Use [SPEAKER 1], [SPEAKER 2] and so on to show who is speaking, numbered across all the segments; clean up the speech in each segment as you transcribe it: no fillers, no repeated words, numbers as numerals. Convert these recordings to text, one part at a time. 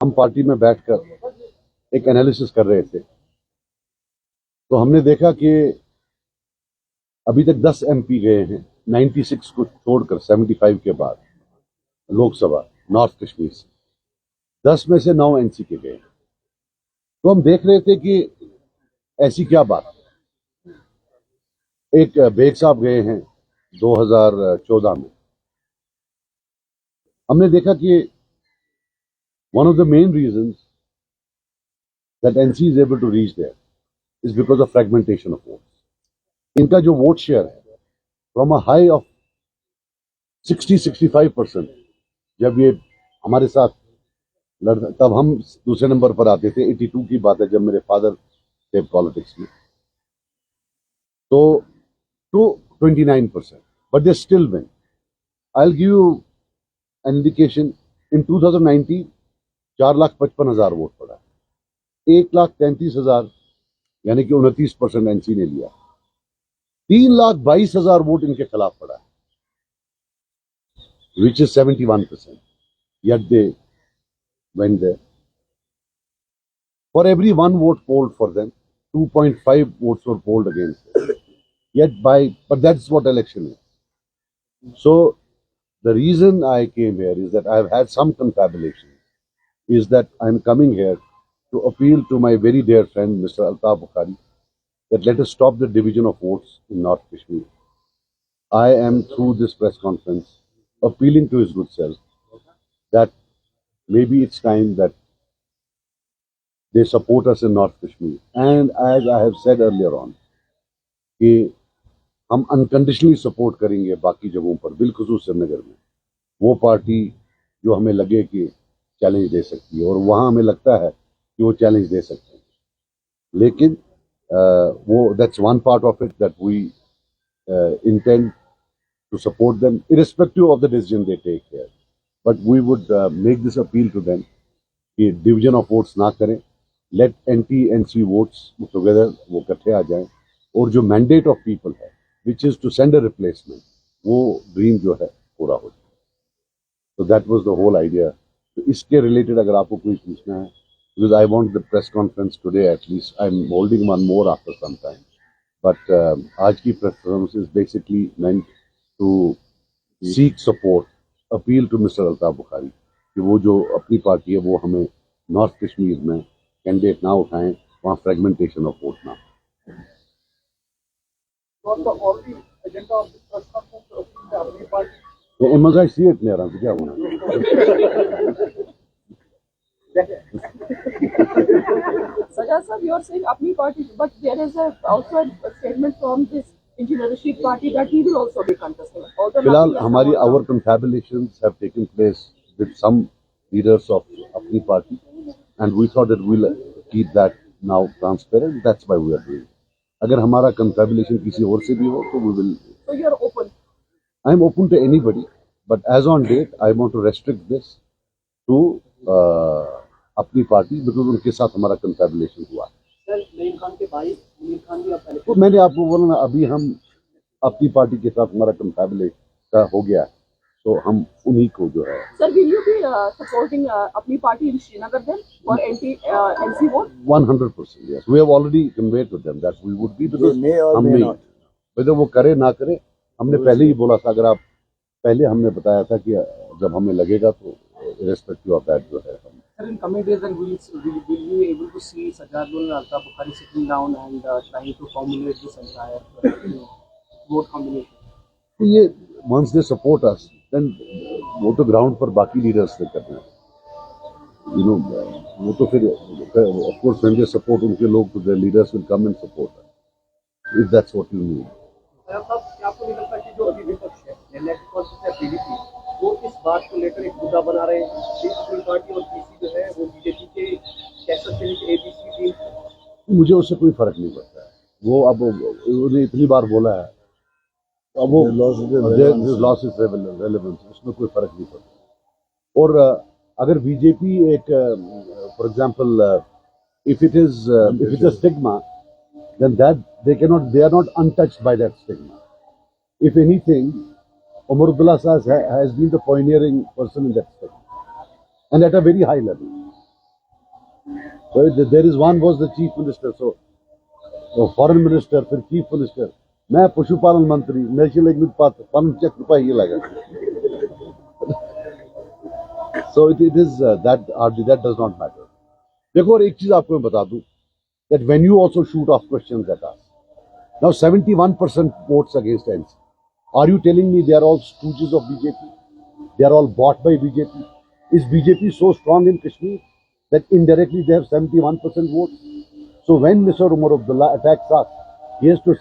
[SPEAKER 1] हम पार्टी में बैठकर एक एनालिसिस कर रहे थे, तो हमने देखा कि अभी तक 10 एमपी गए हैं 96 को छोड़कर 75 के बाद लोकसभा नॉर्थ कश्मीर से, 10 में से 9 एनसी के गए। तो हम देख रहे थे कि ऐसी क्या बात। एक बेग साहब गए हैं 2014 में। हमने देखा कि one of the main reasons that NC is able to reach there is because of fragmentation of votes. इनका जो वोट शेयर है फ्रॉम अ हाई ऑफ 60-65%, जब ये हमारे साथ लड़ते तब हम दूसरे नंबर पर आते थे। 82 की बात है जब मेरे फादर थे पॉलिटिक्स में, तो to 29%, but they still win. I will give you an indication. In 2019 4,55,000 vote पड़ा, 1,33,000 यानी कि 29% एनसी ने लिया, 3,22,000 वोट इनके खिलाफ पड़ा, which is 71%. Yet they went there. For every 1 vote polled for them, 2.5 votes were polled against them. But that's what election is. So the reason I came here is that I've had some confabulation, is that I'm coming here to appeal to my very dear friend, Mr. Altaf Bukhari, that let us stop the division of votes in North Kashmir. I am, through this press conference, appealing to his good self that maybe it's time that they support us in North Kashmir. And as I have said earlier on, कि हम unconditionally support करेंगे बाकी जगहों पर, बिलखुसूस श्रीनगर में वो party जो हमें लगे कि चैलेंज दे सकती है, और वहाँ हमें लगता है कि वो चैलेंज दे सकते हैं। लेकिन वो that's one part of it that we intend to support them irrespective of the decision they take here. But we would make this appeal to them कि division of votes ना करें, let NT-NC votes together वो इकट्ठे आ जाएं, और जो mandate of people है which is to send a replacement, वो dream जो है पूरा हो जाए। So that was the whole idea. तो इसके related अगर आपको कोई पूछना है, because I want the press conference today at least, I'm holding one more after some time, but आज की press conference is basically meant to seek support, appeal to Mr. Altaf Bukhari कि वो जो अपनी पार्टी है वो हमें north Kashmir में कैंडिडेट ना उठाएं, वहाँ फ्रेगमेंटेशन ऑफ वोट ना। I see it near क्या होना।
[SPEAKER 2] Sajjad sir, you are saying apni party, but there is also a statement from this Engineer Rashid party that he will also be contesting.
[SPEAKER 1] फिलहाल हमारी our confabulations have taken place with some leaders of अपनी party, and we thought that we'll keep that now transparent. That's why we are doing it. अगर हमारा confabulation किसी और से भी हो तो we will.
[SPEAKER 2] So you are open.
[SPEAKER 1] I am open to anybody, but as on date, I want to restrict this to अपनी party, because उनके साथ हमारा confabulation हुआ। तो मैंने आपको बोला ना, अभी हम अपनी पार्टी के साथ हमारा कंफैबुलेशन हो गया, तो हम उन्हीं को जो है।
[SPEAKER 2] Sir, will you be supporting अपनी party in Srinagar then for NC vote?
[SPEAKER 1] 100%, yes. We have already conveyed to them that we would be, because हम नहीं, whether वो करे ना करे, हमने पहले ही बोला था। अगर आप पहले हमने बताया था कि जब हमें लगेगा तो irrespective of that जो है।
[SPEAKER 3] Sir, in coming days, then will you be able to see Sajjad and Altaf Bukhari sitting down and trying to formulate this entire vote combination?
[SPEAKER 1] ये once they support us, then वो तो ground पर बाकी leaders ने करना है, वो तो फिर of course when they support उनके लोग, तो their leaders will come and support us, if that's what you mean.
[SPEAKER 3] आपको निकलता है कि जो अभी विपक्ष है, नेशनल कॉन्फ्रेंस है पीडीपी, वो इस बात को लेकर एक मुद्दा बना रहे हैं कि अपनी पार्टी और पीसी जो है वो बीजेपी के कह सकते हैं कि एबीसी टीम।
[SPEAKER 1] मुझे उससे कोई फर्क नहीं पड़ता है। वो अब उन्होंने इतनी बार बोला है, अब वो लॉस इज रेलेवेंस, उसमें कोई फर्क नहीं पड़ता। और अगर बीजेपी एक for example if it's a stigma, then that they are not untouched by that stigma. If anything, Umar Abdullah has been the pioneering person in that stigma, and at a very high level. So there is one was the chief minister, so foreign minister, फिर chief minister. मैं पशुपालन मंत्री, मैं चले एक पंचायत रुपए ये लगा. So it is that hardly that does not matter. देखो और एक चीज आपको मैं बता दूं that when you also shoot off questions at us, now 71% votes against NC. Are you telling me they are all stooges of BJP? They are all bought by BJP? Is BJP so strong in Kashmir that indirectly they have 71% votes? So when Mr. Umar Abdullah attacks us, he has to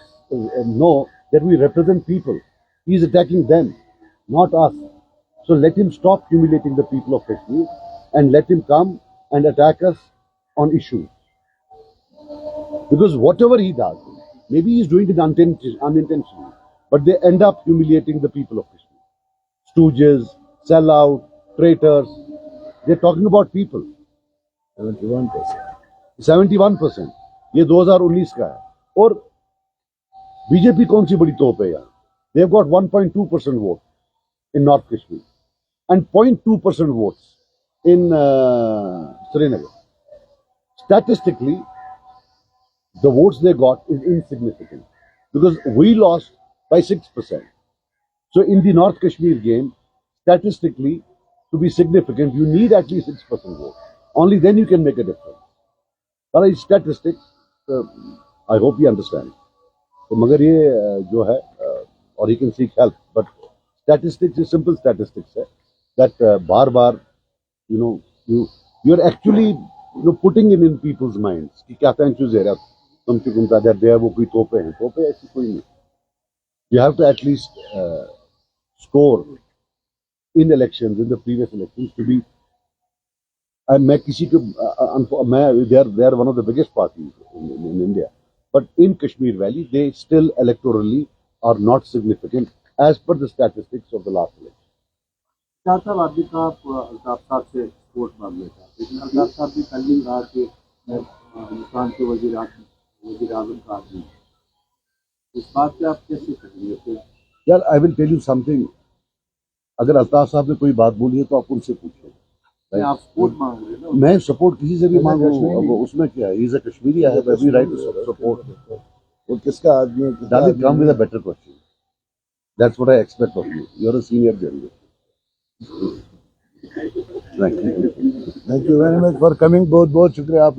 [SPEAKER 1] know that we represent people. He is attacking them, not us. So let him stop humiliating the people of Kashmir and let him come and attack us on issues. Because whatever he does, maybe he's doing it unintentionally, but they end up humiliating the people of Kashmir. Stooges, sellout, traitors. They're talking about people. 71%. 71%. ये 2019 का है. और BJP कौन सी बड़ी तोप है यहाँ? They've got 1.2% vote in North Kashmir and 0.2% votes in Srinagar. Statistically, the votes they got is insignificant because we lost by 6%. So in the North Kashmir game, statistically, to be significant, you need at least 6% vote. Only then you can make a difference. But it's statistics, I hope you understand. तो मगर ये जो है और you can seek help, but statistics is simple statistics है that बार-बार you are actually putting it in people's minds कि क्या कंफ्यूज है तुम क्यों घूमता दे वो कोई तोपे ऐसी कोई नहीं. You have to at least score in elections, in the previous elections to be. मैं किसी को they are one of the biggest parties in India, but in Kashmir Valley they still electorally are not significant as per the statistics of the last election.
[SPEAKER 4] Shah साहब आदमी का अल्ताफ साहब से vote मांगने था, लेकिन अल्ताफ साहब ने कल ही कहा कि मैं हिंदुस्तान के वजीर आजम का आदमी. इस बात पे आप कैसे करेंगे फिर?
[SPEAKER 1] यार I will tell you something. अगर अल्ताफ साहब ने कोई बात बोली है तो आप उनसे पूछो.
[SPEAKER 4] आप सपोर्ट मांग रहे हैं ना?
[SPEAKER 1] मैं सपोर्ट किसी से भी मांगू, अब उसमें क्या है? He is a Kashmiri, I have every right to support.
[SPEAKER 4] वो किसका आदमी है?
[SPEAKER 1] Darling, come with a better question. That's what I expect of you. You're a senior journalist. Thank you.
[SPEAKER 4] Thank you very much for coming. बहुत बहुत शुक्रिया आप